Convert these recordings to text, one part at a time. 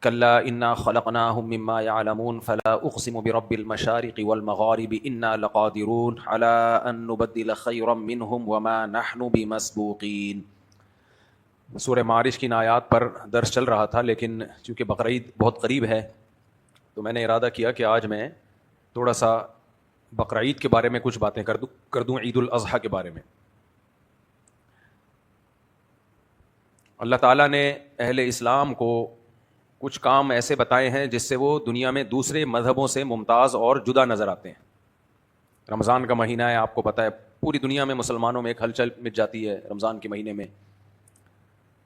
کلا انا خلقناہم مما یعلمون فلا اقسم برب المشارق والمغارب انا لقادرون علی ان نبدل خیرا منہم وما نحن بمسبوقین. سورہ معارج کی ان آیات پر درس چل رہا تھا، لیکن چونکہ بقرعید بہت قریب ہے تو میں نے ارادہ کیا کہ آج میں تھوڑا سا بقرعید کے بارے میں کچھ باتیں کر دوں عید الاضحیٰ کے بارے میں. اللہ تعالیٰ نے اہل اسلام کو کچھ کام ایسے بتائے ہیں جس سے وہ دنیا میں دوسرے مذہبوں سے ممتاز اور جدا نظر آتے ہیں. رمضان کا مہینہ ہے، آپ کو پتہ ہے پوری دنیا میں مسلمانوں میں ایک ہلچل مچ جاتی ہے رمضان کے مہینے میں.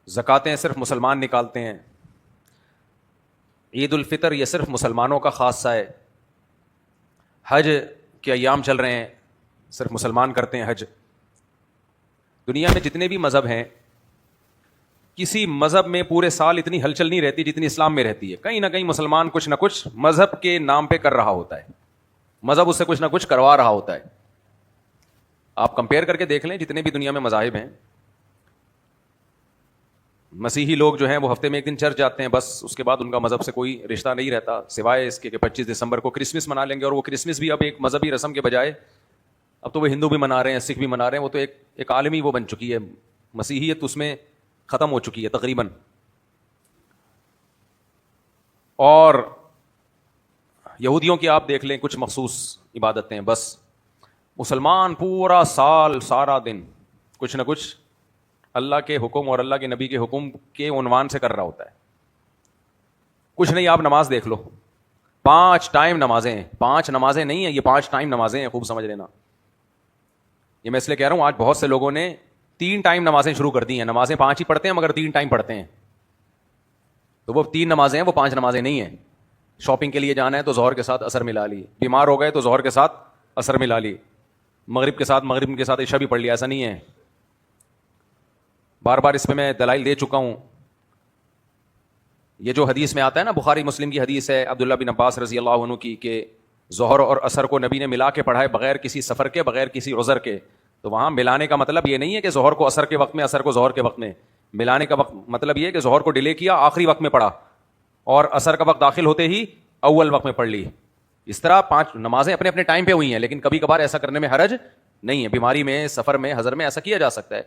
زکاتیں صرف مسلمان نکالتے ہیں. عید الفطر یہ صرف مسلمانوں کا خاصہ ہے. حج کے ایام چل رہے ہیں، صرف مسلمان کرتے ہیں حج. دنیا میں جتنے بھی مذہب ہیں، کسی مذہب میں پورے سال اتنی ہلچل نہیں رہتی جتنی اسلام میں رہتی ہے. کہیں نہ کہیں مسلمان کچھ نہ کچھ مذہب کے نام پہ کر رہا ہوتا ہے، مذہب اس سے کچھ نہ کچھ کروا رہا ہوتا ہے. آپ کمپیئر کر کے دیکھ لیں جتنے بھی دنیا میں مذاہب ہیں. مسیحی لوگ جو ہیں وہ ہفتے میں ایک دن چرچ جاتے ہیں، بس اس کے بعد ان کا مذہب سے کوئی رشتہ نہیں رہتا سوائے اس کے کہ 25 دسمبر کو کرسمس منا لیں گے. اور وہ کرسمس بھی اب ایک مذہبی رسم کے بجائے اب تو وہ ہندو بھی منا رہے ہیں، سکھ بھی منا رہے ہیں. وہ تو ایک عالمی وہ بن چکی ہے، مسیحیت اس میں ختم ہو چکی ہے تقریباً. اور یہودیوں کی آپ دیکھ لیں کچھ مخصوص عبادتیں، بس مسلمان پورا سال سارا دن کچھ نہ کچھ اللہ کے حکم اور اللہ کے نبی کے حکم کے عنوان سے کر رہا ہوتا ہے. کچھ نہیں، آپ نماز دیکھ لو، 5 ٹائم نمازیں ہیں. 5 نمازیں نہیں ہیں، یہ 5 ٹائم نمازیں ہیں. خوب سمجھ لینا. یہ میں اس لیے کہہ رہا ہوں آج بہت سے لوگوں نے 3 ٹائم نمازیں شروع کر دی ہیں. نمازیں 5 ہی پڑھتے ہیں مگر 3 ٹائم پڑھتے ہیں. تو وہ 3 نمازیں ہیں، وہ 5 نمازیں نہیں ہیں. شاپنگ کے لیے جانا ہے تو ظہر کے ساتھ عصر ملا لی، بیمار ہو گئے تو ظہر کے ساتھ عصر ملا لی، مغرب کے ساتھ عشاء بھی پڑھ لیا. ایسا نہیں ہے. بار بار اس پہ میں دلائل دے چکا ہوں. یہ جو حدیث میں آتا ہے نا، بخاری مسلم کی حدیث ہے عبداللہ بن عباس رضی اللہ عنہ کی، کہ ظہر اور عصر کو نبی نے ملا کے پڑھائے بغیر کسی سفر کے، بغیر کسی عذر کے. تو وہاں ملانے کا مطلب یہ نہیں ہے کہ ظہر کو عصر کے وقت میں، عصر کو ظہر کے وقت میں. ملانے کا مطلب یہ ہے کہ ظہر کو ڈیلے کیا، آخری وقت میں پڑھا، اور عصر کا وقت داخل ہوتے ہی اول وقت میں پڑھ لی. اس طرح 5 نمازیں اپنے اپنے ٹائم پہ ہوئی ہیں، لیکن کبھی کبھار ایسا کرنے میں حرج نہیں ہے. بیماری میں، سفر میں، حضر میں ایسا کیا جا سکتا ہے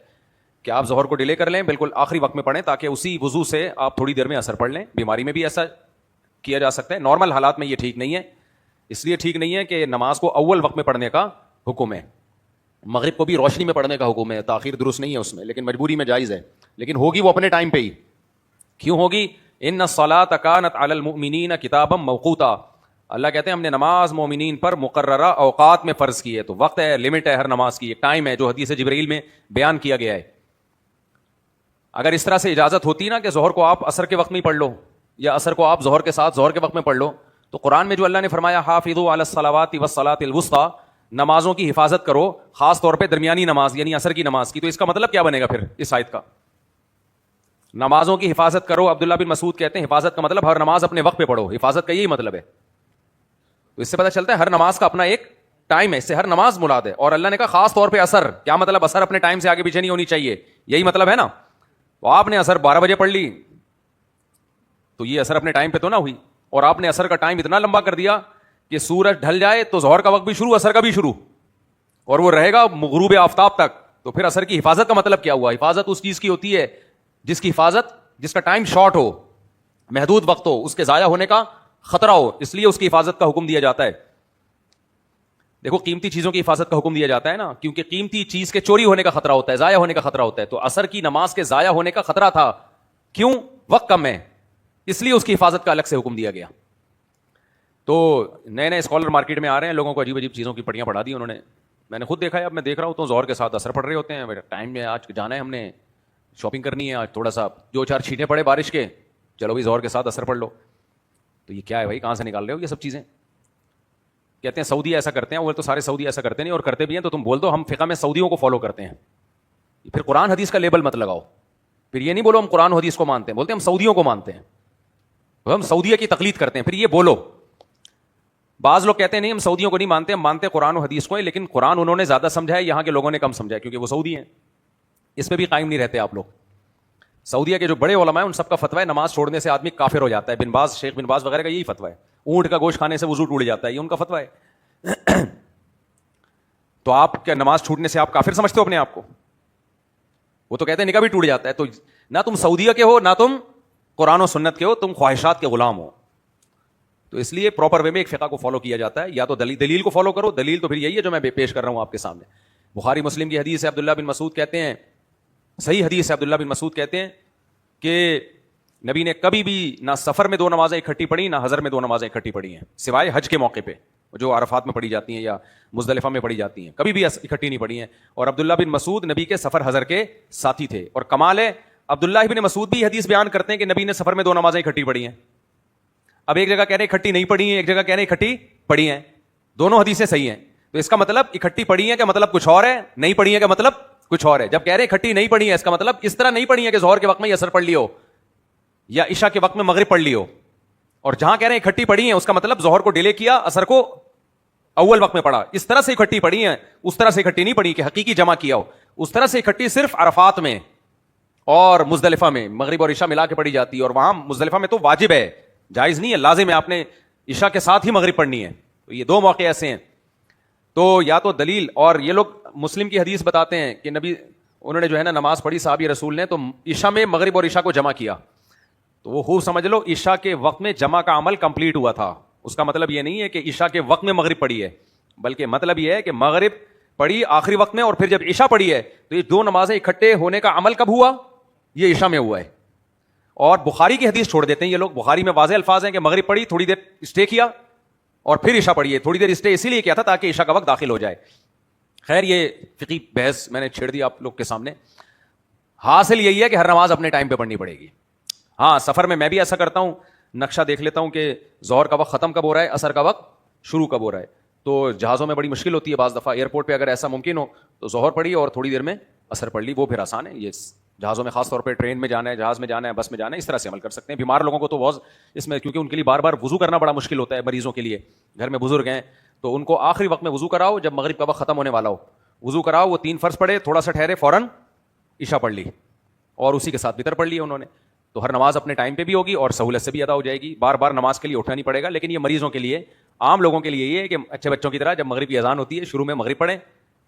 کہ آپ ظہر کو ڈیلے کر لیں، بالکل آخری وقت میں پڑھیں تاکہ اسی وضو سے آپ تھوڑی دیر میں عصر پڑھ لیں. بیماری میں بھی ایسا کیا جا سکتا ہے. نارمل حالات میں یہ ٹھیک نہیں ہے. اس لیے ٹھیک نہیں ہے کہ نماز کو اول وقت میں پڑھنے کا حکم ہے. مغرب کو بھی روشنی میں پڑھنے کا حکم ہے، تاخیر درست نہیں ہے اس میں، لیکن مجبوری میں جائز ہے. لیکن ہوگی وہ اپنے ٹائم پہ ہی. کیوں ہوگی؟ ان الصلاۃ کانت علی المؤمنین کتابا موقوتا. اللہ کہتے ہیں ہم نے نماز مومنین پر مقررہ اوقات میں فرض کی ہے. تو وقت ہے، لمٹ ہے ہر نماز کی، ایک ٹائم ہے جو حدیث جبرائیل میں بیان کیا گیا ہے. اگر اس طرح سے اجازت ہوتی نا کہ ظہر کو آپ عصر کے وقت میں ہی پڑھ لو، یا عصر کو آپ ظہر کے ساتھ ظہر کے وقت میں پڑھ لو، تو قرآن میں جو اللہ نے فرمایا حافظوا علی الصلوات والصلاۃ الوسطیٰ، نمازوں کی حفاظت کرو، خاص طور پہ درمیانی نماز یعنی عصر کی نماز کی. تو اس کا مطلب کیا بنے گا پھر اس آیت کا؟ نمازوں کی حفاظت کرو. عبداللہ بن مسعود کہتے ہیں حفاظت کا مطلب ہر نماز اپنے وقت پہ پڑھو. حفاظت کا یہی مطلب ہے. تو اس سے پتہ چلتا ہے ہر نماز کا اپنا ایک ٹائم ہے، اس سے ہر نماز مراد ہے. اور اللہ نے کہا خاص طور پہ عصر. کیا مطلب؟ عصر اپنے ٹائم سے آگے پیچھے نہیں ہونی چاہیے، یہی مطلب ہے نا. تو آپ نے عصر 12 بجے پڑھ لی تو یہ عصر اپنے ٹائم پہ تو نہ ہوئی. اور آپ نے عصر کا ٹائم اتنا لمبا کر دیا کہ سورج ڈھل جائے تو ظہر کا وقت بھی شروع، عصر کا بھی شروع، اور وہ رہے گا غروب آفتاب تک. تو پھر عصر کی حفاظت کا مطلب کیا ہوا؟ حفاظت اس چیز کی ہوتی ہے جس کی حفاظت، جس کا ٹائم شارٹ ہو، محدود وقت ہو، اس کے ضائع ہونے کا خطرہ ہو، اس لیے اس کی حفاظت کا حکم دیا جاتا ہے. دیکھو قیمتی چیزوں کی حفاظت کا حکم دیا جاتا ہے نا، کیونکہ قیمتی چیز کے چوری ہونے کا خطرہ ہوتا ہے، ضائع ہونے کا خطرہ ہوتا ہے. تو عصر کی نماز کے ضائع ہونے کا خطرہ تھا. کیوں؟ وقت کم ہے، اس لیے اس کی حفاظت کا الگ سے حکم دیا گیا. تو نئے نئے اسکالر مارکیٹ میں آ رہے ہیں، لوگوں کو عجیب عجیب چیزوں کی پڑھیاں پڑھا دی انہوں نے. میں نے خود دیکھا ہے، اب میں دیکھ رہا ہوں تو ظہر کے ساتھ عصر پڑھ رہے ہوتے ہیں. ٹائم میں آج جانا ہے، ہم نے شاپنگ کرنی ہے، آج تھوڑا سا 2-4 چھینٹے پڑے بارش کے، چلو بھائی ظہر کے ساتھ عصر پڑھ لو. تو یہ کیا ہے بھائی؟ کہاں سے نکال رہے ہو یہ سب چیزیں؟ کہتے ہیں سعودی ایسا کرتے ہیں. وہ تو سارے سعودی ایسا کرتے نہیں، اور کرتے بھی ہیں تو تم بول دو ہم فقہ میں سعودیوں کو فالو کرتے ہیں. پھر قرآن حدیث کا لیبل مت لگاؤ. پھر یہ نہیں بولو ہم قرآن حدیث کو مانتے ہیں، بولتے ہیں ہم سعودیوں کو مانتے ہیں، ہم سعودیہ کی تقلید کرتے ہیں. پھر یہ بولو. بعض لوگ کہتے ہیں نہیں ہم سعودیوں کو نہیں مانتے، ہم مانتے قرآن و حدیث کو ہیں، لیکن قرآن انہوں نے زیادہ سمجھا ہے، یہاں کے لوگوں نے کم سمجھا ہے، کیونکہ وہ سعودی ہیں. اس پہ بھی قائم نہیں رہتے آپ لوگ. سعودیہ کے جو بڑے علماء ہیں ان سب کا فتویٰ ہے نماز چھوڑنے سے آدمی کافر ہو جاتا ہے. بن باز، شیخ بن باز وغیرہ کا یہی فتویٰ ہے. اونٹ کا گوشت کھانے سے وضو ٹوٹ جاتا ہے، یہ ان کا فتویٰ ہے. تو آپ کیا نماز چھوٹنے سے آپ کافر سمجھتے ہو اپنے آپ کو؟ وہ تو کہتے ہیں نکاح بھی ٹوٹ جاتا ہے. تو نہ تم سعودیہ کے ہو، نہ تم قرآن و سنت کے ہو، تم خواہشات کے غلام ہو. تو اس لیے پراپر وے میں ایک فقہ کو فالو کیا جاتا ہے. یا تو دلیل کو فالو کرو. دلیل تو پھر یہی ہے جو میں پیش کر رہا ہوں آپ کے سامنے. بخاری مسلم کی حدیث ہے، عبداللہ بن مسعود کہتے ہیں، صحیح حدیث ہے، عبداللہ بن مسعود کہتے ہیں کہ نبی نے کبھی بھی نہ سفر میں 2 نمازیں اکٹھی پڑھی، نہ حضر میں 2 نمازیں اکٹھی پڑھی ہیں، سوائے حج کے موقع پہ جو عرفات میں پڑھی جاتی ہیں یا مزدلفہ میں پڑھی جاتی ہیں، کبھی بھی اکٹھی نہیں پڑھی ہیں. اور عبداللہ بن مسعود نبی کے سفر حضر کے ساتھی تھے. اور کمال ہے عبداللہ بن مسعود بھی حدیث بیان کرتے ہیں کہ نبی نے سفر میں 2 نمازیں اکٹھی پڑھی ہیں. اب ایک جگہ کہہ رہے ہیں اکٹھی نہیں پڑھی ہیں، ایک جگہ کہہ رہے ہیں اکٹھی پڑھی ہیں. دونوں حدیثیں صحیح ہیں. تو اس کا مطلب اکٹھی پڑھی ہیں کا مطلب کچھ اور ہے، نہیں پڑھی ہیں کا مطلب کچھ اور ہے. جب کہہ رہے ہیں اکٹھی نہیں پڑھی ہیں، اس کا مطلب اس طرح نہیں پڑھی ہیں کہ ظہر کے وقت میں عصر پڑھ لی ہو یا عشاء کے وقت میں مغرب پڑھ لی ہو. اور جہاں کہہ رہے ہیں اکٹھی پڑھی ہیں، اس کا مطلب ظہر کو ڈیلے کیا، عصر کو اول وقت میں پڑھا. اس طرح سے اکٹھی پڑھی ہیں، اس طرح سے اکٹھی نہیں پڑھی کہ حقیقی جمع کیا ہو. اس طرح سے اکٹھی صرف عرفات میں اور مزدلفہ میں مغرب اور عشاء ملا کے پڑھی جاتی ہے. اور وہاں مزدلفہ میں تو واجب ہے، جائز نہیں ہے، لازم ہے، آپ نے عشاء کے ساتھ ہی مغرب پڑھنی ہے. تو یہ 2 موقع ایسے ہیں. تو یا تو دلیل، اور یہ لوگ مسلم کی حدیث بتاتے ہیں کہ نبی انہوں نے جو ہے نا نماز پڑھی صحابی رسول نے، تو عشاء میں مغرب اور عشاء کو جمع کیا. تو وہ خوب سمجھ لو عشاء کے وقت میں جمع کا عمل کمپلیٹ ہوا تھا. اس کا مطلب یہ نہیں ہے کہ عشاء کے وقت میں مغرب پڑھی ہے، بلکہ مطلب یہ ہے کہ مغرب پڑھی آخری وقت میں، اور پھر جب عشاء پڑھی ہے تو یہ 2 نمازیں اکٹھے ہونے کا عمل کب ہوا؟ یہ عشاء میں ہوا ہے. اور بخاری کی حدیث چھوڑ دیتے ہیں یہ لوگ. بخاری میں واضح الفاظ ہیں کہ مغرب پڑھی، تھوڑی دیر اسٹے کیا، اور پھر عشاء پڑھی ہے. تھوڑی دیر اسٹے اسی لیے کیا تھا تاکہ عشاء کا وقت داخل ہو جائے. خیر یہ فقہی بحث میں نے چھیڑ دی آپ لوگ کے سامنے. حاصل یہی ہے کہ ہر نماز اپنے ٹائم پہ پڑھنی پڑے گی. ہاں سفر میں بھی ایسا کرتا ہوں، نقشہ دیکھ لیتا ہوں کہ ظہر کا وقت ختم کب ہو رہا ہے، عصر کا وقت شروع کب ہو رہا ہے. تو جہازوں میں بڑی مشکل ہوتی ہے بعض دفعہ. ایئرپورٹ پہ اگر ایسا ممکن ہو تو ظہر پڑھی اور تھوڑی دیر میں عصر پڑھ لی، وہ پھر آسان ہے. یہ جہازوں میں خاص طور پہ ٹرین میں جانا ہے، جہاز میں جانا ہے، بس میں جانا ہے، اس طرح سے عمل کر سکتے ہیں. بیمار لوگوں کو تو بہت اس میں، کیونکہ ان کے لیے بار بار وضو کرنا بڑا مشکل ہوتا ہے. مریضوں کے لیے، گھر میں بزرگ ہیں تو ان کو آخری وقت میں وضو کراؤ جب مغرب کا وقت ختم ہونے والا ہو. وضو کراؤ، وہ 3 فرض پڑھے، تھوڑا سا ٹھہرے، فوراً عشاء پڑھ لی اور اسی کے ساتھ وتر پڑھ لی انہوں نے. تو ہر نماز اپنے ٹائم پہ بھی ہوگی اور سہولت سے بھی ادا ہو جائے گی. بار بار نماز کے لیے اٹھنا نہیں پڑے گا. لیکن یہ مریضوں کے لیے، عام لوگوں کے لیے یہ ہے کہ اچھے بچوں کی طرح جب مغرب کی اذان ہوتی ہے شروع میں مغرب پڑھیں،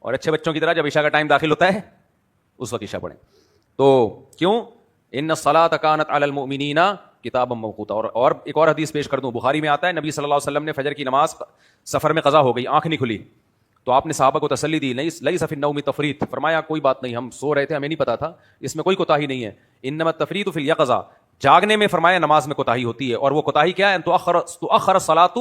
اور اچھے بچوں کی طرح جب عشاء کا ٹائم داخل ہوتا ہے اس وقت عشاء پڑھیں. تو کیوں؟ ان الصلاۃ کانت علی المؤمنین کتابا موقوتا. اور ایک اور حدیث پیش کر دوں، بخاری میں آتا ہے نبی صلی اللہ علیہ وسلم نے فجر کی نماز سفر میں قضا ہو گئی، آنکھ نہیں کھلی، تو آپ نے صحابہ کو تسلی دی، لیس فی النوم تفریط، فرمایا کوئی بات نہیں، ہم سو رہے تھے، ہمیں نہیں پتا تھا، اس میں کوئی کوتاہی نہیں ہے. انما التفریط فی الیقظہ، جاگنے میں فرمایا نماز میں کوتاہی ہوتی ہے. اور وہ کوتاہی کیا ہے؟ تؤخر الصلاۃ